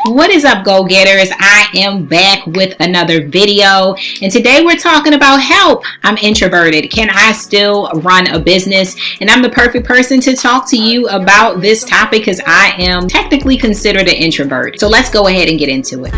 What is up, go-getters? I am back with another video, and today we're talking about help. I'm introverted. Can I still run a business? And I'm the perfect person to talk to you about this topic because I am technically considered an introvert. So let's go ahead and get into it.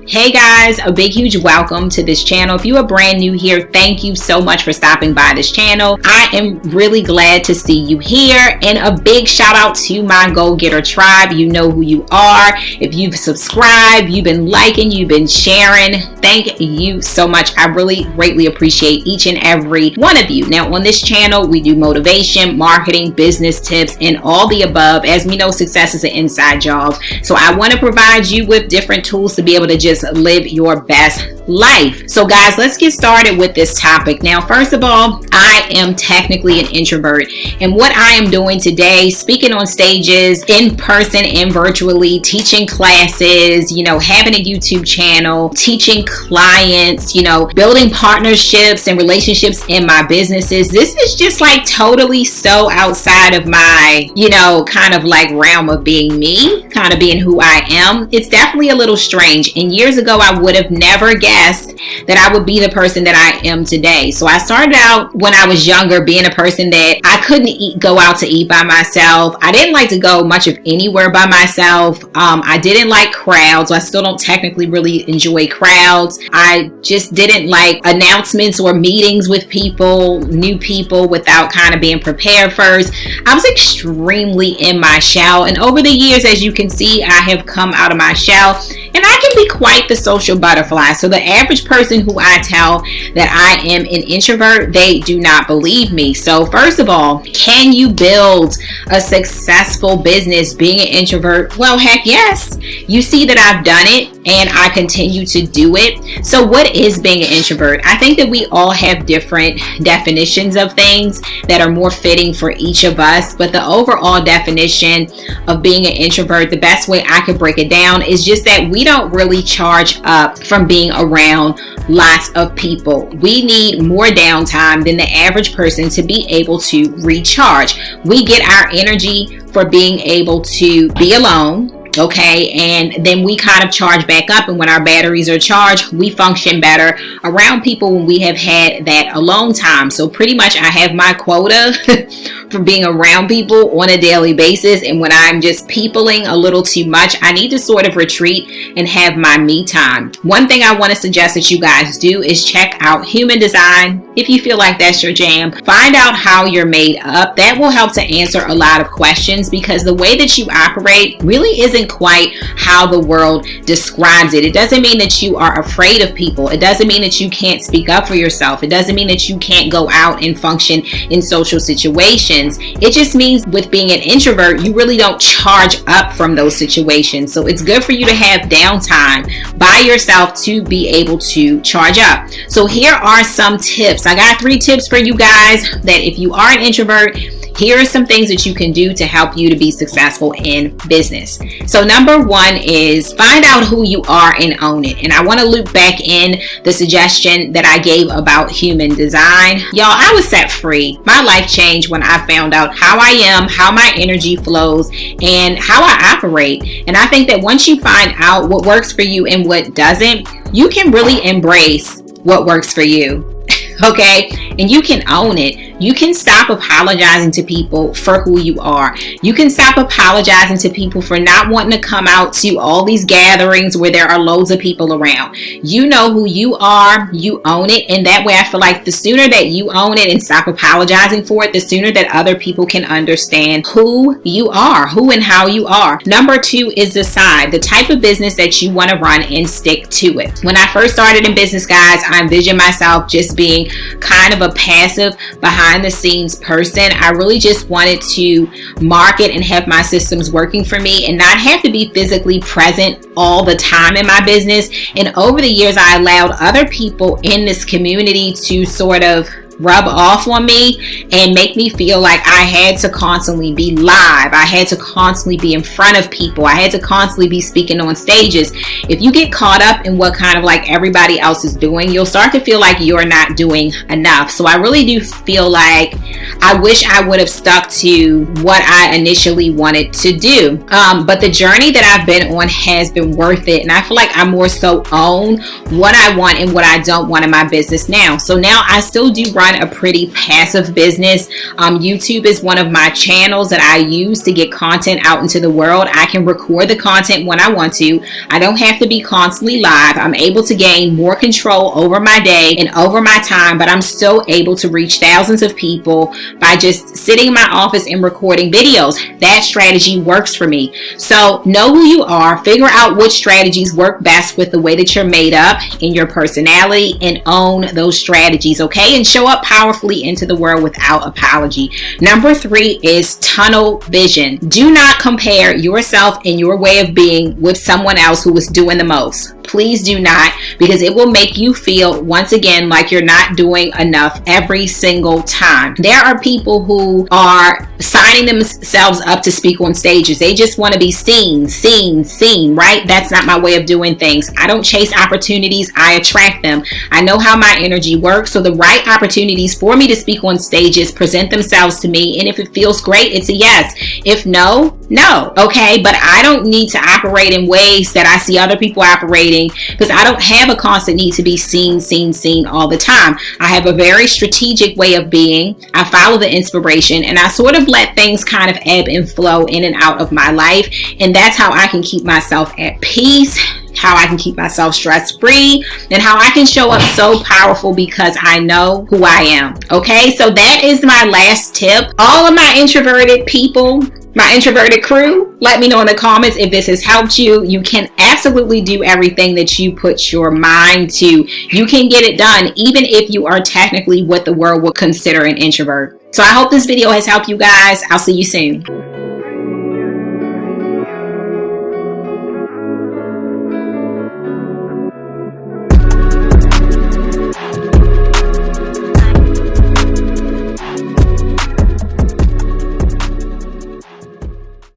Hey guys, a big huge welcome to this channel. If you are brand new here, thank you so much for stopping by this channel. I am really glad to see you here, and a big shout out to my go-getter tribe. You know who you are. If you've subscribed, you've been liking, you've been sharing, thank you so much. I really greatly appreciate each and every one of you. Now on this channel, we do motivation, marketing, business tips, and all the above. As we know, success is an inside job. So I want to provide you with different tools to be able to just live your best life. So guys, let's get started with this topic. Now, first of all, I am technically an introvert, and what I am doing today, speaking on stages, in person and virtually, teaching classes, having a YouTube channel, teaching clients, building partnerships and relationships in my businesses. This is just like totally so outside of my, kind of like realm of being me, kind of being who I am. It's definitely a little strange. And years ago, I would have never guessed that I would be the person that I am today. So I started out when I was younger being a person that I couldn't go out to eat by myself. I didn't like to go much of anywhere by myself. I didn't like crowds. I still don't technically really enjoy crowds. I just didn't like announcements or meetings with people, new people, without kind of being prepared first. I was extremely in my shell. And over the years, as you can see, I have come out of my shell. And I can be quite the social butterfly. So the average person who I tell that I am an introvert, they do not believe me. So first of all, can you build a successful business being an introvert? Well, heck yes. You see that I've done it and I continue to do it. So what is being an introvert? I think that we all have different definitions of things that are more fitting for each of us. But the overall definition of being an introvert, the best way I could break it down is just that we don't really charge up from being around lots of people. We need more downtime than the average person to be able to recharge. We get our energy for being able to be alone. Okay, and then we kind of charge back up, and when our batteries are charged, we function better around people when we have had that alone time. So pretty much I have my quota for being around people on a daily basis, and when I'm just peopling a little too much, I need to sort of retreat and have my me time. One thing I want to suggest that you guys do is check out human design. If you feel like that's your jam, find out how you're made up. That will help to answer a lot of questions, because the way that you operate really isn't quite how the world describes it. It doesn't mean that you are afraid of people. It doesn't mean that you can't speak up for yourself. It doesn't mean that you can't go out and function in social situations. It just means with being an introvert, you really don't charge up from those situations. So it's good for you to have downtime by yourself to be able to charge up. So here are some tips. I got 3 tips for you guys that if you are an introvert, here are some things that you can do to help you to be successful in business. So number 1 is find out who you are and own it. And I want to loop back in the suggestion that I gave about human design. Y'all, I was set free. My life changed when I found out how I am, how my energy flows, and how I operate. And I think that once you find out what works for you and what doesn't, you can really embrace what works for you. Okay, and you can own it. You can stop apologizing to people for who you are. You can stop apologizing to people for not wanting to come out to all these gatherings where there are loads of people around. You know who you are, you own it, and that way I feel like the sooner that you own it and stop apologizing for it, the sooner that other people can understand who you are, who and how you are. Number 2 is decide the type of business that you want to run and stick to it. When I first started in business, guys, I envisioned myself just being kind of a passive behind the scenes person. I really just wanted to market and have my systems working for me and not have to be physically present all the time in my business. And over the years, I allowed other people in this community to sort of rub off on me and make me feel like I had to constantly be live. I had to constantly be in front of people. I had to constantly be speaking on stages. If you get caught up in what kind of like everybody else is doing, you'll start to feel like you're not doing enough. So I really do feel like I wish I would have stuck to what I initially wanted to do. But the journey that I've been on has been worth it. And I feel like I more so own what I want and what I don't want in my business now. So now I still do run a pretty passive business. YouTube is one of my channels that I use to get content out into the world. I can record the content when I want to. I don't have to be constantly live. I'm able to gain more control over my day and over my time, but I'm still able to reach thousands of people by just sitting in my office and recording videos. That strategy works for me. So know who you are, figure out which strategies work best with the way that you're made up in your personality, and own those strategies, okay? And show up powerfully into the world without apology. Number 3 is tunnel vision. Do not compare yourself and your way of being with someone else who is doing the most. Please do not, because it will make you feel once again like you're not doing enough every single time. There are people who are signing themselves up to speak on stages. They just want to be seen, right? That's not my way of doing things. I don't chase opportunities, I attract them. I know how my energy works, so the right opportunities for me to speak on stages present themselves to me, and if it feels great, it's a yes. If no, okay? But I don't need to operate in ways that I see other people operating, because I don't have a constant need to be seen all the time. I have a very strategic way of being. I follow the inspiration, and I sort of let things kind of ebb and flow in and out of my life, and that's how I can keep myself at peace, how I can keep myself stress-free, and how I can show up so powerful because I know who I am. Okay, so that is my last tip. All of my introverted people, my introverted crew, let me know in the comments if this has helped you. You can absolutely do everything that you put your mind to. You can get it done, even if you are technically what the world would consider an introvert. So I hope this video has helped you guys. I'll see you soon.